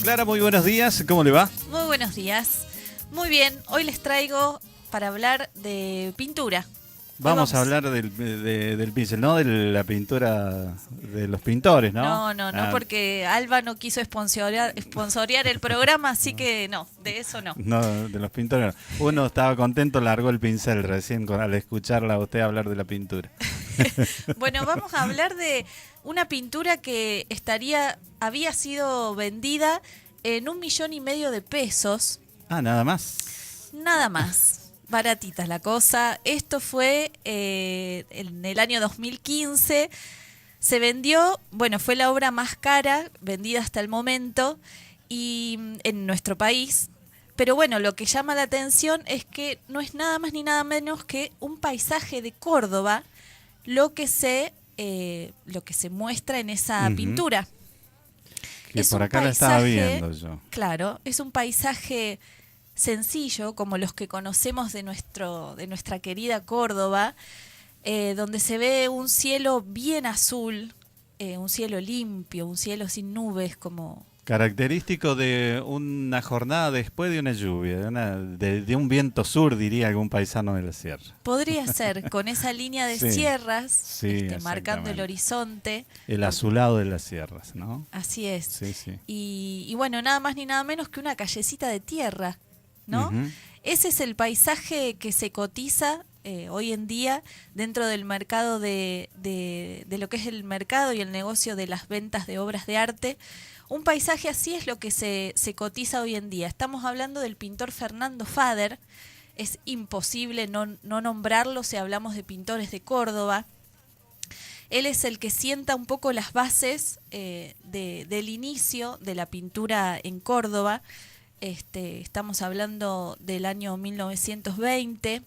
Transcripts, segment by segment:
Clara, muy buenos días. ¿Cómo le va? Muy buenos días. Muy bien, hoy les traigo para hablar de pintura. Vamos a hablar del pincel, no de la pintura de los pintores, ¿no? No, porque Alba no quiso sponsorear el programa, así que no, de eso no. No, de los pintores no. Uno estaba contento, largó el pincel recién al escucharla a usted hablar de la pintura. Bueno, vamos a hablar de una pintura que había sido vendida en 1,5 millones de pesos. Ah, nada más. Nada más. Baratita la cosa. Esto fue en el año 2015. Se vendió, fue la obra más cara vendida hasta el momento y en nuestro país. Pero bueno, lo que llama la atención es que no es nada más ni nada menos que un paisaje de Córdoba lo que se muestra en esa pintura. Que por acá la estaba viendo yo. Claro, es un paisaje sencillo, como los que conocemos de nuestra querida Córdoba, donde se ve un cielo bien azul, un cielo limpio, un cielo sin nubes, como... Característico de una jornada después de una lluvia, de un viento sur, diría algún paisano de la sierra. Podría ser, con esa línea de sierras, sí, marcando el horizonte. El azulado de las sierras, ¿no? Así es. Sí, sí. Y bueno, nada más ni nada menos que una callecita de tierra, ¿no? Uh-huh. Ese es el paisaje que se cotiza hoy en día dentro del mercado de lo que es el mercado y el negocio de las ventas de obras de arte. Un paisaje así es lo que se cotiza hoy en día. Estamos hablando del pintor Fernando Fader. Es imposible no nombrarlo si hablamos de pintores de Córdoba. Él es el que sienta un poco las bases del inicio de la pintura en Córdoba. Estamos hablando del año 1920.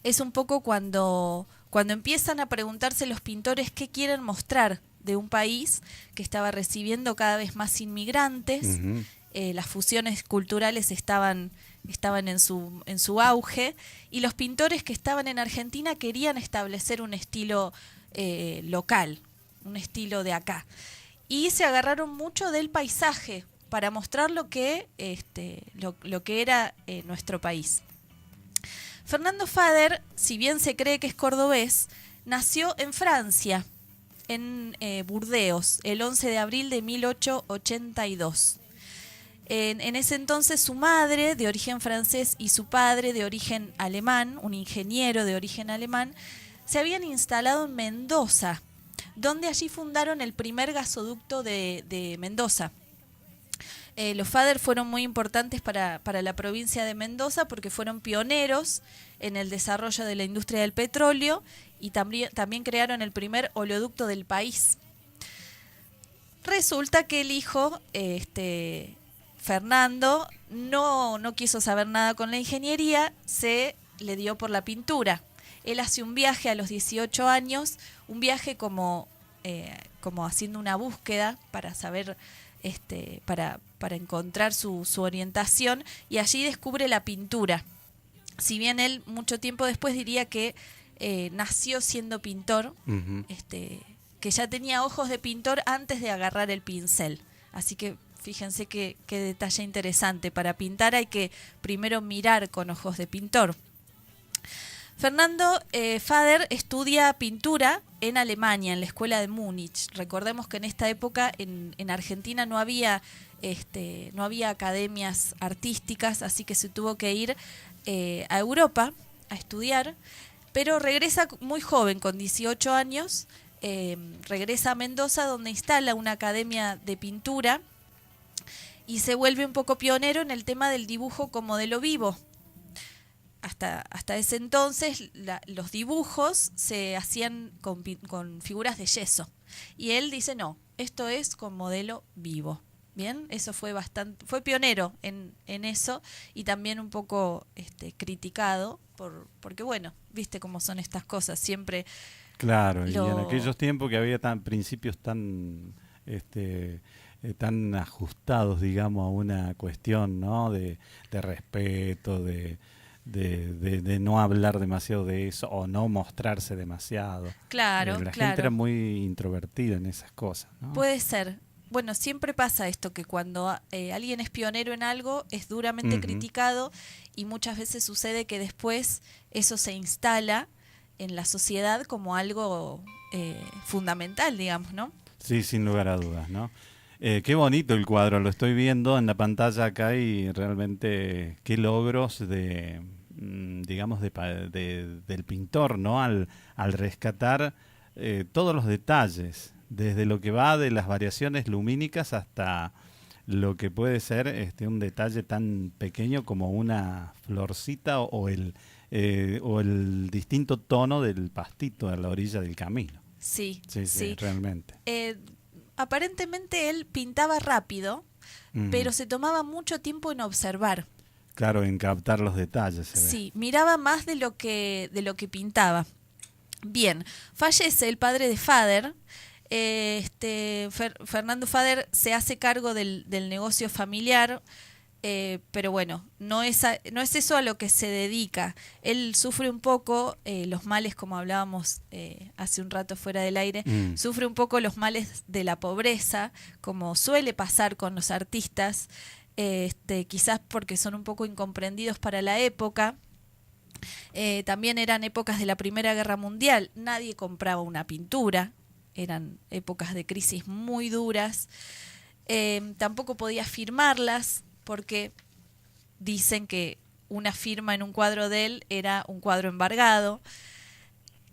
Es un poco cuando empiezan a preguntarse los pintores qué quieren mostrar de un país que estaba recibiendo cada vez más inmigrantes. Uh-huh. Las fusiones culturales estaban en su auge y los pintores que estaban en Argentina querían establecer un estilo local, un estilo de acá. Y se agarraron mucho del paisaje para mostrar lo que era nuestro país. Fernando Fader, si bien se cree que es cordobés, nació en Francia, en Burdeos, el 11 de abril de 1882. En ese entonces su madre, de origen francés, y su padre, de origen alemán, un ingeniero de origen alemán, se habían instalado en Mendoza, donde allí fundaron el primer gasoducto de Mendoza. Los Fader fueron muy importantes para la provincia de Mendoza porque fueron pioneros en el desarrollo de la industria del petróleo y también crearon el primer oleoducto del país. Resulta que el hijo, Fernando, no quiso saber nada con la ingeniería, se le dio por la pintura. Él hace un viaje a los 18 años, un viaje como haciendo una búsqueda para saber, para encontrar su orientación, y allí descubre la pintura. Si bien él mucho tiempo después diría que nació siendo pintor, uh-huh. Que ya tenía ojos de pintor antes de agarrar el pincel. Así que fíjense qué detalle interesante. Para pintar hay que primero mirar con ojos de pintor. Fernando Fader estudia pintura en Alemania, en la escuela de Múnich. Recordemos que en esta época en Argentina no había academias artísticas, así que se tuvo que ir a Europa a estudiar, pero regresa muy joven, con 18 años, regresa a Mendoza, donde instala una academia de pintura y se vuelve un poco pionero en el tema del dibujo como modelo vivo. Hasta ese entonces los dibujos se hacían con figuras de yeso. Y él dice, no, esto es con modelo vivo. Bien, eso fue pionero en eso y también un poco criticado porque bueno, viste cómo son estas cosas, siempre. Claro, y en aquellos tiempos que había principios tan ajustados, digamos, a una cuestión, ¿no? de respeto, de no hablar demasiado de eso o no mostrarse demasiado. Claro, la gente era muy introvertida en esas cosas, ¿no? Puede ser. bueno, siempre pasa esto, que cuando alguien es pionero en algo es duramente criticado, y muchas veces sucede que después eso se instala en la sociedad como algo fundamental, digamos, ¿no? Sí, sin lugar a dudas, ¿no? Qué bonito el cuadro, lo estoy viendo en la pantalla acá y realmente qué logros digamos, del pintor, ¿no? Al rescatar todos los detalles, desde lo que va de las variaciones lumínicas hasta lo que puede ser un detalle tan pequeño como una florcita o el distinto tono del pastito a la orilla del camino. Sí, Sí, sí. realmente. Aparentemente él pintaba rápido, pero se tomaba mucho tiempo en observar. Claro, en captar los detalles. Sí, miraba más de lo que pintaba. Bien, fallece el padre de Fader. Fernando Fader se hace cargo del negocio familiar, pero bueno, no es eso a lo que se dedica. Él sufre un poco los males, como hablábamos hace un rato fuera del aire, sufre un poco los males de la pobreza, como suele pasar con los artistas, quizás porque son un poco incomprendidos para la época. También eran épocas de la Primera Guerra Mundial, nadie compraba una pintura, eran épocas de crisis muy duras, tampoco podía firmarlas porque dicen que una firma en un cuadro de él era un cuadro embargado.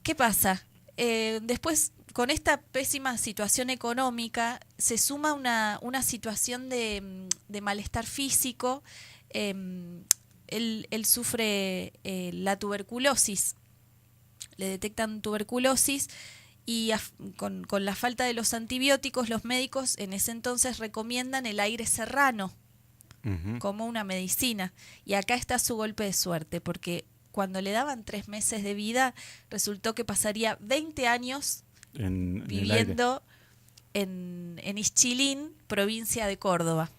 ¿Qué pasa? Después, con esta pésima situación económica, se suma una situación de malestar físico. Él sufre la tuberculosis, le detectan tuberculosis, y con la falta de los antibióticos, los médicos en ese entonces recomiendan el aire serrano como una medicina. Y acá está su golpe de suerte, porque cuando le daban 3 meses de vida, resultó que pasaría 20 años viviendo en Ischilín, provincia de Córdoba.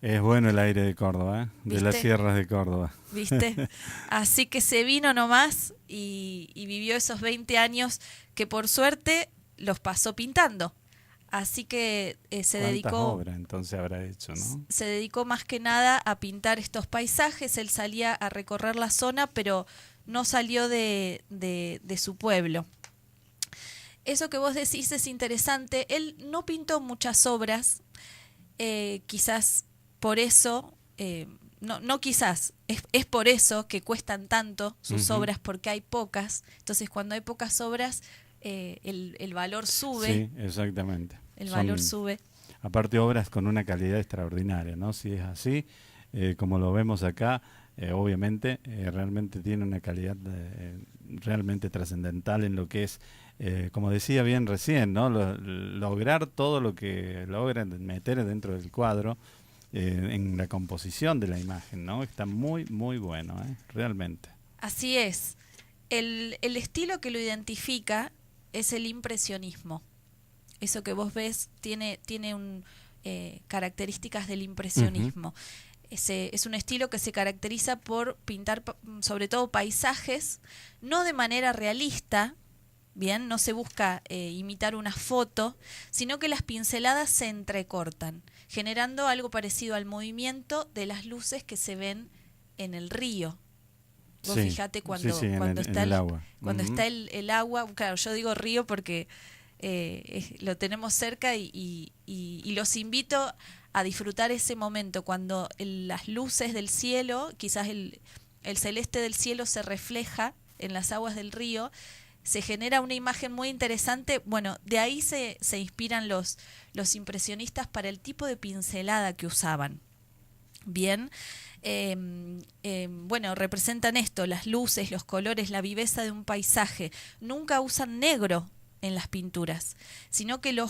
Es bueno el aire de Córdoba, de las sierras de Córdoba. ¿Viste? Así que se vino nomás y vivió esos 20 años que por suerte los pasó pintando. Así que se dedicó... obras entonces habrá hecho, ¿no? Se dedicó más que nada a pintar estos paisajes. Él salía a recorrer la zona, pero no salió de su pueblo. Eso que vos decís es interesante. Él no pintó muchas obras, quizás por eso, no quizás, es por eso que cuestan tanto sus obras, porque hay pocas. Entonces cuando hay pocas obras, el valor sube. Sí, exactamente. El valor sube. Aparte obras con una calidad extraordinaria, ¿no? Si es así, como lo vemos acá, obviamente, realmente tiene una calidad realmente trascendental en lo que es, como decía bien recién, ¿no? Lograr todo lo que logran meter dentro del cuadro, en la composición de la imagen, ¿no? Está muy, muy bueno, realmente. Así es. El estilo que lo identifica es el impresionismo. Eso que vos ves tiene características del impresionismo. Es un estilo que se caracteriza por pintar sobre todo paisajes, no de manera realista, bien, no se busca imitar una foto, sino que las pinceladas se entrecortan, generando algo parecido al movimiento de las luces que se ven en el río. Vos fijate cuando está el agua. Cuando está el agua, claro, yo digo río porque lo tenemos cerca y los invito a disfrutar ese momento cuando las luces del cielo, quizás el celeste del cielo se refleja en las aguas del río, se genera una imagen muy interesante. Bueno, de ahí se inspiran los impresionistas para el tipo de pincelada que usaban. Bien, bueno, representan esto, las luces, los colores, la viveza de un paisaje. Nunca usan negro en las pinturas, sino que lo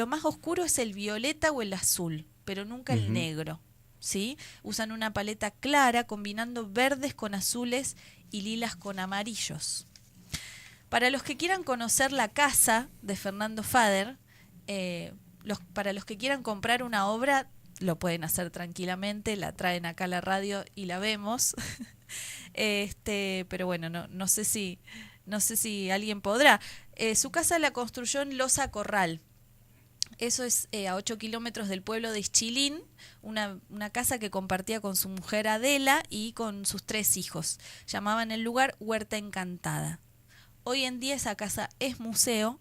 más oscuro es el violeta o el azul, pero nunca el negro, ¿sí? Usan una paleta clara, combinando verdes con azules y lilas con amarillos. Para los que quieran conocer la casa de Fernando Fader, para los que quieran comprar una obra, lo pueden hacer tranquilamente, la traen acá a la radio y la vemos. Pero bueno, no sé si alguien podrá. Su casa la construyó en losa corral. Eso es a 8 kilómetros del pueblo de Ischilín, una casa que compartía con su mujer Adela y con sus 3 hijos. Llamaban el lugar Huerta Encantada. Hoy en día esa casa es museo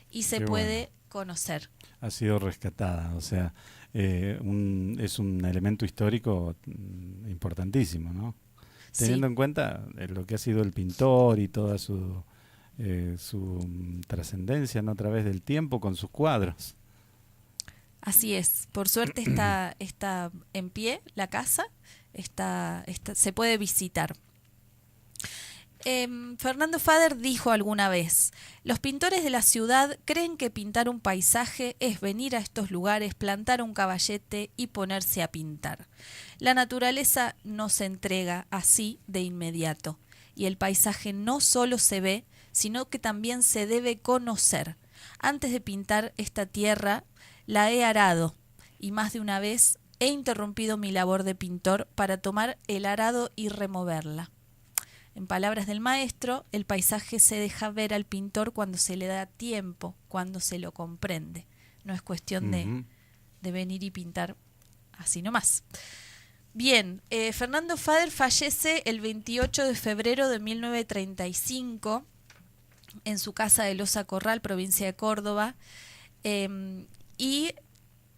y se puede conocer. Ha sido rescatada, o sea, es un elemento histórico importantísimo, ¿no? Teniendo en cuenta lo que ha sido el pintor y toda su trascendencia, ¿no? A través del tiempo con sus cuadros. Así es, por suerte está en pie la casa, se puede visitar. Fernando Fader dijo alguna vez: los pintores de la ciudad creen que pintar un paisaje es venir a estos lugares, plantar un caballete y ponerse a pintar. La naturaleza no se entrega así de inmediato, y el paisaje no solo se ve, sino que también se debe conocer. Antes de pintar esta tierra, la he arado, y más de una vez he interrumpido mi labor de pintor para tomar el arado y removerla. En palabras del maestro, el paisaje se deja ver al pintor cuando se le da tiempo, cuando se lo comprende. No es cuestión de venir y pintar así nomás. Bien, Fernando Fader fallece el 28 de febrero de 1935 en su casa de Loza Corral, provincia de Córdoba, y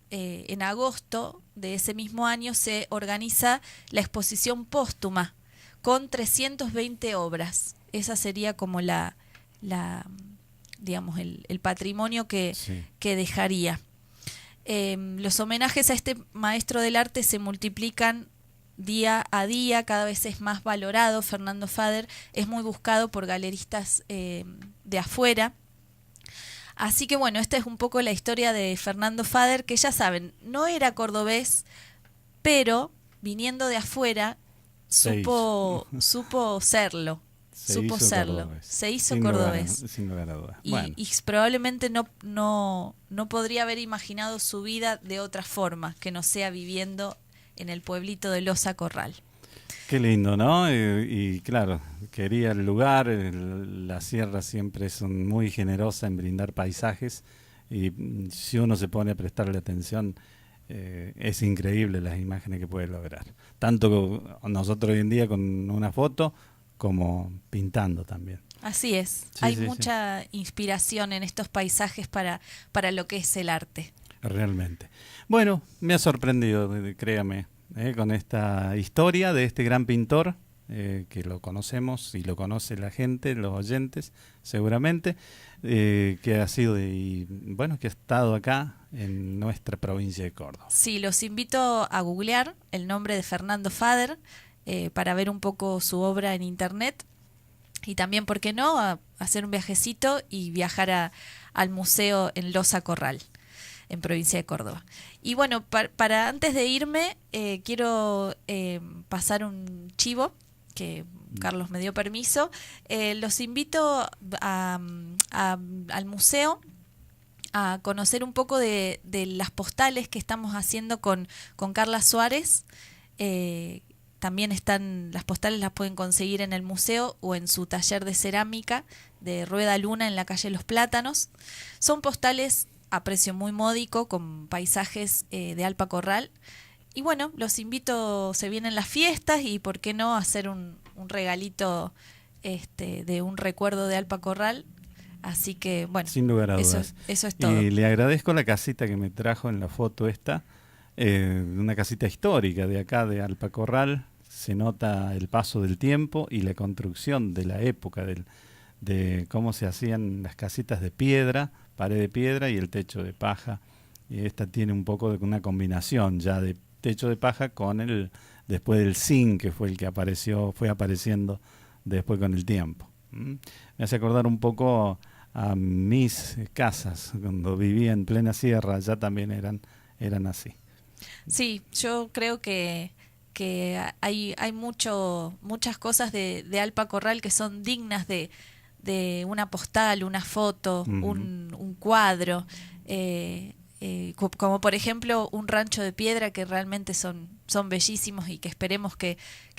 en agosto de ese mismo año se organiza la exposición póstuma con 320 obras. Esa sería como digamos, el patrimonio que dejaría. Los homenajes a este maestro del arte se multiplican día a día, cada vez es más valorado. Fernando Fader es muy buscado por galeristas de afuera. Así que bueno, esta es un poco la historia de Fernando Fader, que ya saben, no era cordobés, pero viniendo de afuera supo serlo. Se hizo cordobés. Sin lugar a dudas. Y probablemente no podría haber imaginado su vida de otra forma, que no sea viviendo en el pueblito de Loza Corral. Qué lindo, ¿no? Y claro, quería el lugar, la sierra siempre es muy generosa en brindar paisajes, y si uno se pone a prestarle atención, es increíble las imágenes que puede lograr. Tanto nosotros hoy en día con una foto, como pintando también. Así es, hay mucha inspiración en estos paisajes para lo que es el arte. Realmente. Bueno, me ha sorprendido, créame, con esta historia de este gran pintor, que lo conocemos y lo conoce la gente, los oyentes, seguramente, que ha sido que ha estado acá en nuestra provincia de Córdoba. Sí, los invito a googlear el nombre de Fernando Fader para ver un poco su obra en internet, y también, ¿por qué no?, a hacer un viajecito y viajar al museo en Loza Corral, en provincia de Córdoba. Y bueno, para antes de irme, quiero pasar un chivo, que Carlos me dio permiso. Los invito al museo a conocer un poco de las postales que estamos haciendo con Carla Suárez. También las postales las pueden conseguir en el museo o en su taller de cerámica de Rueda Luna en la calle Los Plátanos. Son postales a precio muy módico, con paisajes de Alpa Corral. Y bueno, los invito, se vienen las fiestas, y por qué no hacer un regalito de un recuerdo de Alpa Corral. Así que bueno, sin lugar a dudas. Eso es todo. Y le agradezco la casita que me trajo en la foto esta, una casita histórica de acá de Alpa Corral. Se nota el paso del tiempo y la construcción de la época de cómo se hacían las casitas de piedra, pared de piedra y el techo de paja. Y esta tiene un poco de una combinación ya de techo de paja con después del zinc, que fue el que fue apareciendo después con el tiempo. Me hace acordar un poco a mis casas cuando vivía en plena sierra, ya también eran así. Sí, yo creo que hay muchas cosas de Alpa Corral que son dignas de una postal, una foto, un cuadro, como por ejemplo un rancho de piedra, que realmente son bellísimos y que esperemos que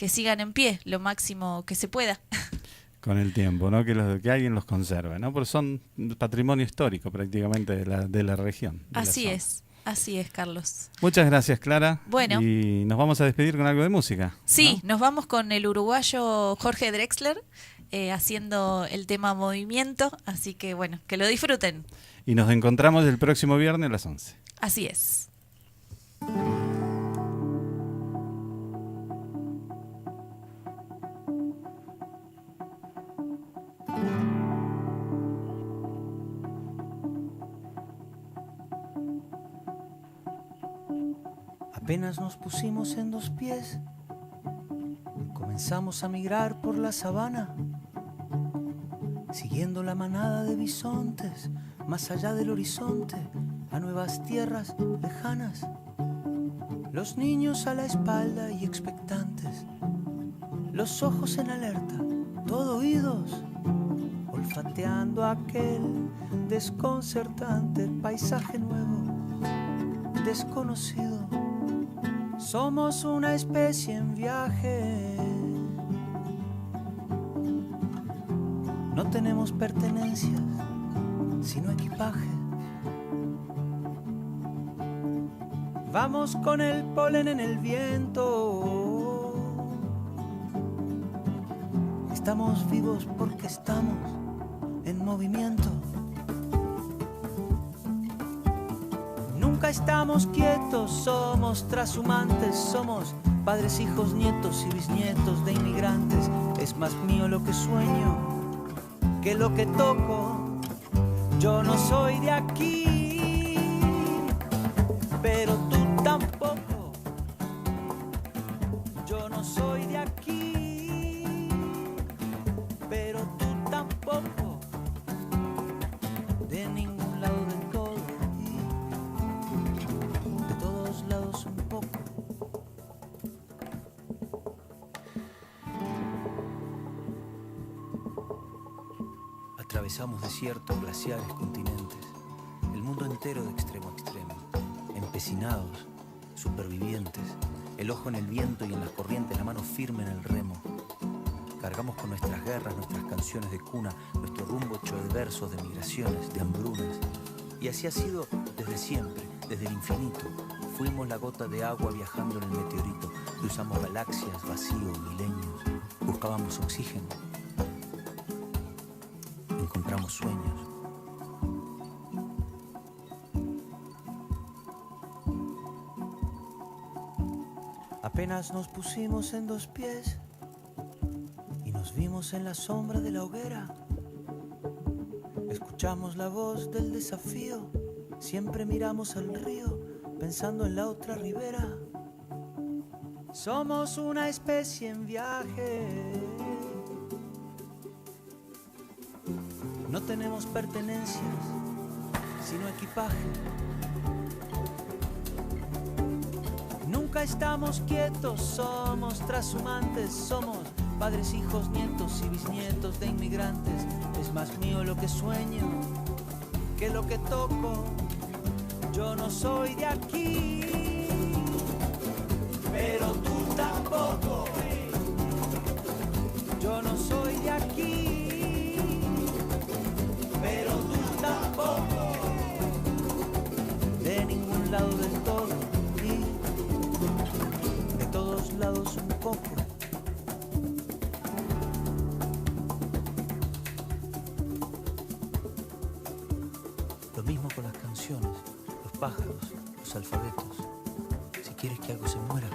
sigan en pie lo máximo que se pueda. con el tiempo, ¿no? Que alguien los conserve, ¿no? Porque son patrimonio histórico prácticamente de la región. Así es, Carlos. Muchas gracias, Clara. Bueno. Y nos vamos a despedir con algo de música. Sí, ¿no? nos vamos con el uruguayo Jorge Drexler haciendo el tema Movimiento, así que bueno, que lo disfruten. Y nos encontramos el próximo viernes a las 11. Así es. Apenas nos pusimos en dos pies, comenzamos a migrar por la sabana, siguiendo la manada de bisontes, más allá del horizonte, a nuevas tierras lejanas. Los niños a la espalda y expectantes, los ojos en alerta, todo oídos, olfateando aquel desconcertante paisaje nuevo, desconocido. Somos una especie en viaje. No tenemos pertenencias, sino equipaje. Vamos con el polen en el viento. Estamos vivos porque estamos en movimiento. Nunca estamos quietos, somos trashumantes, somos padres, hijos, nietos y bisnietos de inmigrantes. Es más mío lo que sueño que lo que toco. Yo no soy de aquí, pero tú tampoco. Yo no soy de aquí, pero tú tampoco. De ningún lado del todo. Lados un poco. Atravesamos desiertos, glaciares, continentes, el mundo entero de extremo a extremo, empecinados, supervivientes, el ojo en el viento y en las corrientes, la mano firme en el remo. Cargamos con nuestras guerras, nuestras canciones de cuna, nuestro rumbo hecho de versos, de migraciones, de hambrunas. Y así ha sido desde siempre, desde el infinito. Fuimos la gota de agua viajando en el meteorito. Cruzamos galaxias, vacíos, milenios. Buscábamos oxígeno. Encontramos sueños. Apenas nos pusimos en dos pies y nos vimos en la sombra de la hoguera. Escuchamos la voz del desafío. Siempre miramos al río pensando en la otra ribera. Somos una especie en viaje. No tenemos pertenencias, sino equipaje. Nunca estamos quietos, somos trashumantes, somos padres, hijos, nietos y bisnietos de inmigrantes. Es más mío lo que sueño que lo que toco. Yo no soy de aquí, pero tú tampoco. Yo no soy de aquí, pero tú tampoco. De ningún lado del todo y de todos lados un poco. Lo mismo con las canciones, los pájaros, los alfabetos. Si quieres que algo se muera,